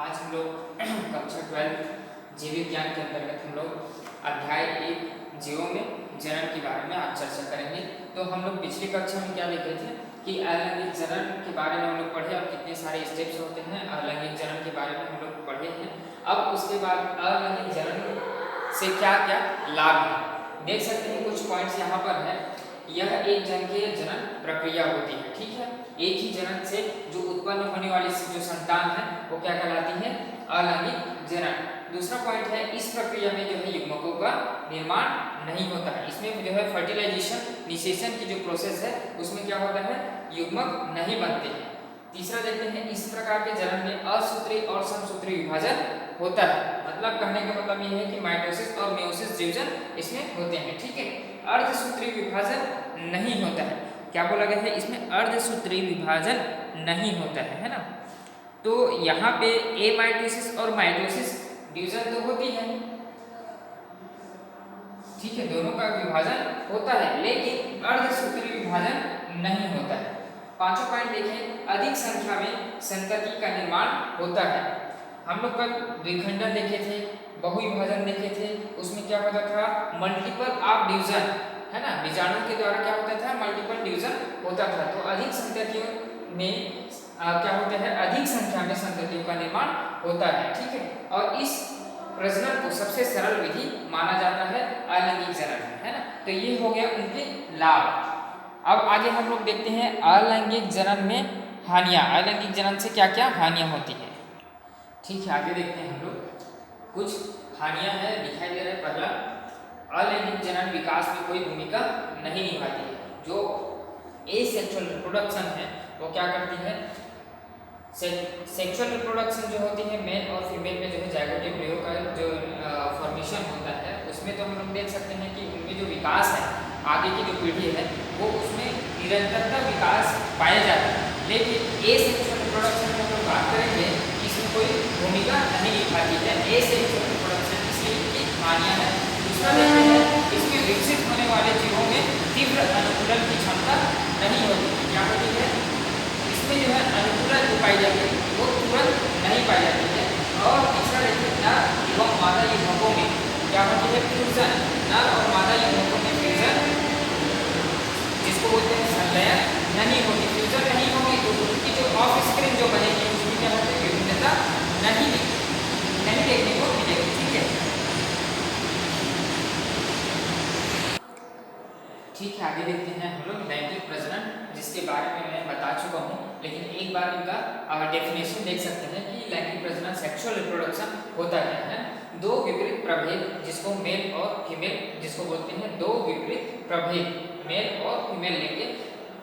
आज हम लोग कक्षा 12 जीव विज्ञान के अंतर्गत हम लोग अध्याय 1 जीवों में जनन के बारे में आज चर्चा करेंगे। तो हम लोग पिछली कक्षा में क्या लिखे थे कि अलैंगिक जनन के बारे में हम लोग पढ़े और कितने सारे स्टेप्स होते हैं अलैंगिक जनन के बारे में हम लोग पढ़े हैं। अब उसके बाद अलैंगिक जनन से क्या क्या लाभ है देख सकते हैं, कुछ पॉइंट्स यहाँ पर है। यह एक जंगीय जनन प्रक्रिया होती है, ठीक है। एक ही जनन से जो उत्पन्न होने वाली जो संतान है वो क्या कहलाती है, अलैंगिक जनन। दूसरा पॉइंट है, इस प्रक्रिया में जो है युग्मकों का निर्माण नहीं होता है। इसमें जो है फर्टिलाइजेशन निषेचन की जो प्रोसेस है उसमें क्या होता है, युग्मक नहीं बनते हैं। तीसरा देखते हैं, इस प्रकार के जनन में असूत्री और समसूत्री विभाजन होता है। मतलब कहने का मतलब ये है कि माइटोसिस और मेयोसिस डिवीजन इसमें होते हैं, ठीक है। अर्धसूत्री विभाजन नहीं होता है। क्या बोला गया है, इसमें अर्धसूत्री विभाजन नहीं होता है ना। तो यहाँ पे एमाइटोसिस और माइटोसिस डिवीजन तो होती है, ठीक है, दोनों का विभाजन होता है, लेकिन अर्धसूत्री विभाजन नहीं होता है। पांचों पॉइंट देखें, अधिक संख्या में संतति का निर्माण होता है। हम लोग कल द्विखंडन देखे थे, बहुविभाजन देखे थे, उसमें क्या होता था, मल्टीपल ऑफ डिवीजन है ना, बीजाणु के द्वारा क्या होता था, मल्टीपल डिवीजन होता था। तो अधिक संततियों में क्या होता है, अधिक संख्या में संततियों का निर्माण होता है, ठीक है। और इस प्रजनन को सबसे सरल विधि माना जाता है अलैंगिक जनन, है ना। तो ये हो गया उनके लाभ। अब आगे हम लोग देखते हैं अलैंगिक जनन में हानियां। अलैंगिक जनन से क्या क्या हानियां होती है, ठीक है। आगे देखते हैं हम लोग, कुछ हानियां हैं दिखाई दे रहा है। पहला, अलैंगिक जनन विकास में कोई भूमिका नहीं निभाती है। जो एसेक्सुअल रिप्रोडक्शन है वो क्या करती है, सेक्सुअल रिप्रोडक्शन जो होती है मेल और फीमेल में जो है जाइगोट एम्ब्रियो का जो फॉर्मेशन होता है, उसमें तो हम लोग देख सकते हैं कि उनमें जो विकास है, आगे की जो पीढ़ी है वो उसमें निरंतरता विकास पाया जाता है। लेकिन एसेक्सुअल रिप्रोडक्शन की हम बात करेंगे, इसमें कोई भूमिका नहीं निभाती है एसेक्सुअल रिप्रोडक्शन, इसलिए इनकी हानियां हैं। दूसरा देखते हैं, इसमें विकसित होने वाले जीवों में तीव्र अनुकूलन की क्षमता नहीं होती है। क्या होती है, इसमें जो है अनुकूलन जो पाई जाती है वो तुरंत नहीं पाई जाती है। और तीसरा देखिए, नर एवं मादा युग्मकों में क्या होती है, फ्यूजन। नर और मादा युग्मकों में फ्यूजन, जिसको बोलते हैं संलयन, नहीं होगी। फ्यूजन नहीं होगी तो उनकी जो ऑफ स्क्रीन जो बनेगी उसकी क्या होती है, विभिन्नता नहीं देखने को मिलेगी, ठीक है। ठीक है, आगे देखते हैं हम लोग लैंगिक प्रजनन, जिसके बारे में मैं बता चुका हूँ, लेकिन एक बार इनका डेफिनेशन देख सकते हैं कि लैंगिक प्रजनन सेक्सुअल रिप्रोडक्शन होता है दो विपरीत प्रभेद, जिसको मेल और फीमेल जिसको बोलते हैं, दो विपरीत प्रभेद मेल और फीमेल लेंगे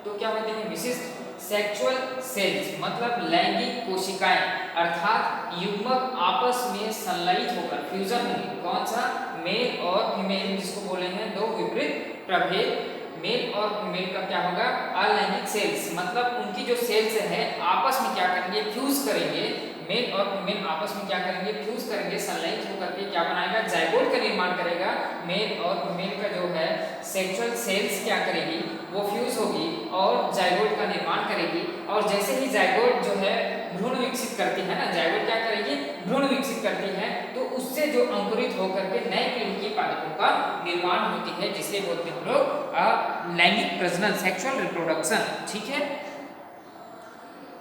तो क्या होते हैं, विशिष्ट सेक्सुअल सेल्स, मतलब लैंगिक कोशिकाएं, अर्थात युग्मक आपस में संलयित होकर फ्यूजन होंगे। कौन सा, मेल और फीमेल, जिसको बोले हैं दो विपरीत प्रभेद। मेल और फीमेल का क्या होगा, अलैंगिक सेल्स, मतलब उनकी जो सेल्स है आपस में क्या करेंगे, फ्यूज करेंगे। मेल और फीमेल आपस में क्या करेंगे, फ्यूज करेंगे, संलयित होकर के क्या बनाएगा, जाइगोट का निर्माण करेगा। मेल और फीमेल का जो है सेक्सुअल सेल्स क्या करेगी, वो फ्यूज होगी और जाइगोट का निर्माण करेगी। और जैसे ही जाइगोट जो है भ्रूण विकसित करती है ना, जाइगोट क्या करेगी, भ्रूण विकसित करती है, तो उससे जो अंकुरित होकर के नए पीढ़ी के पादपों का निर्माण होती है, जिसे बोलते हैं हम लोग लैंगिक प्रजनन, सेक्सुअल रिप्रोडक्शन, ठीक है।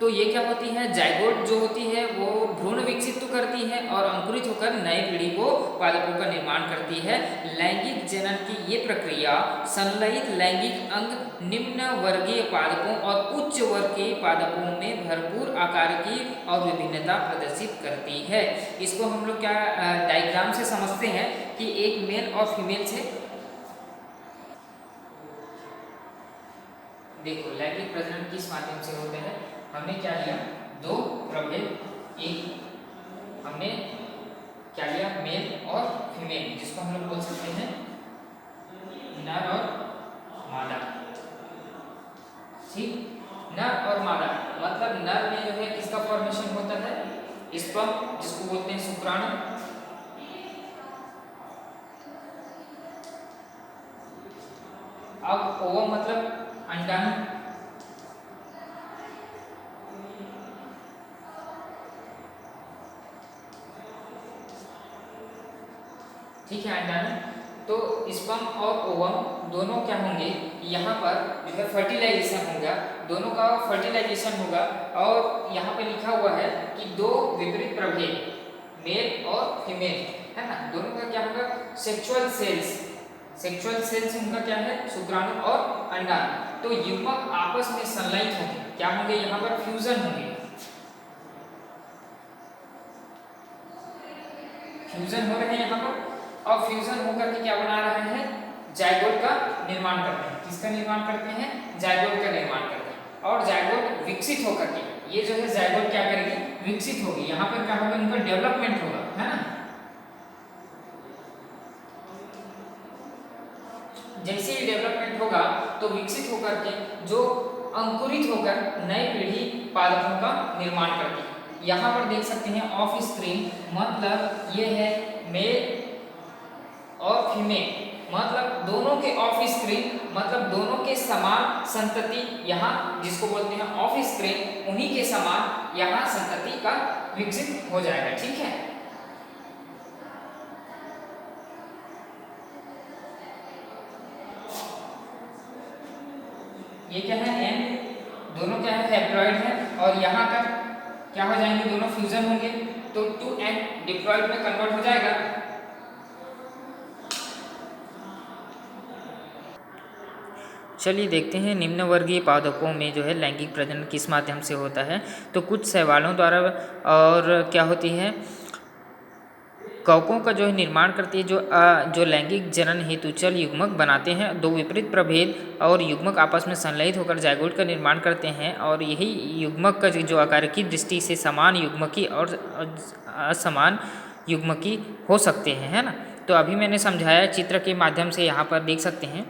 तो ये क्या होती है, जाइगोट जो होती है वो भ्रूण विकसित तो करती है और अंकुरित होकर नई पीढ़ी को पादपों का निर्माण करती है। लैंगिक जनन की ये प्रक्रिया संलयित लैंगिक अंग निम्न वर्गीय पादपों और उच्च वर्गीय पादपों में भरपूर आकार की और विभिन्नता प्रदर्शित करती है। इसको हम लोग क्या डायग्राम से समझते हैं कि एक मेल और फीमेल से, देखो लैंगिक प्रजनन किस माध्यम से होते हैं, हमने क्या लिया, दो प्रभेद, एक हमने क्या लिया, मेल और फीमेल, जिसको हम लोग बोल सकते हैं नर और मादा, ठीक। नर और मादा मतलब नर में जो है किसका फॉर्मेशन होता है, स्पर्म, जिसको बोलते हैं शुक्राणु। अब ओवम मतलब अंडाणु, ठीक है अंडाणु। तो स्पर्म और ओवम दोनों क्या होंगे, यहाँ पर जो है फर्टिलाइजेशन होगा, दोनों का फर्टिलाइजेशन होगा। और यहाँ पे लिखा हुआ है कि दो विपरीत प्रभेद मेल और फीमेल है ना, दोनों का क्या होगा सेक्सुअल सेल्स उनका क्या है शुक्राणु और अंडाणु। तो युग्मक आपस में संलयित होंगे, क्या होंगे यहाँ पर फ्यूजन होंगे, फ्यूजन हो रहे हैं यहाँ पर। और फ्यूजन होकर के क्या बना रहे हैं, जायगोट का निर्माण करते हैं। किसका निर्माण करते हैं, जायगोट का निर्माण करते हैं। और जायगोट विकसित होकर के, ये जो है जायगोट क्या करेगी, विकसित होगी। यहाँ पर क्या होगा, इनका डेवलपमेंट होगा, है ना। जैसे ही डेवलपमेंट होगा तो विकसित होकर के जो अंकुरित होकर नई पीढ़ी पादपों का निर्माण करती है। यहाँ पर देख सकते हैं ऑफ स्क्रीन, मतलब ये है मेल और फीमेल, मतलब दोनों के ऑफ स्क्रीन, मतलब दोनों के समान संतति यहाँ जिसको बोलते हैं ऑफ स्क्रीन, उन्हीं के समान यहाँ संतति का विकसित हो जाएगा। ठीक है, ये क्या है एन, दोनों क्या है हैप्लॉइड है। और यहाँ का क्या हो जाएंगे, दोनों फ्यूजन होंगे तो 2n डिप्लॉइड में कन्वर्ट हो जाएगा। चलिए देखते हैं निम्न वर्गीय पादपों में जो है लैंगिक प्रजनन किस माध्यम से होता है। तो कुछ शैवालों द्वारा, और क्या होती है कवकों का जो है निर्माण करती है, जो लैंगिक जनन हेतु चल युग्मक बनाते हैं। दो विपरीत प्रभेद और युग्मक आपस में संलयित होकर जायगोट का निर्माण करते हैं। और यही युग्मक का जो आकार की दृष्टि से समान युग्मकी और असमान युग्मकी हो सकते हैं, है ना। तो अभी मैंने समझाया चित्र के माध्यम से, यहाँ पर देख सकते हैं।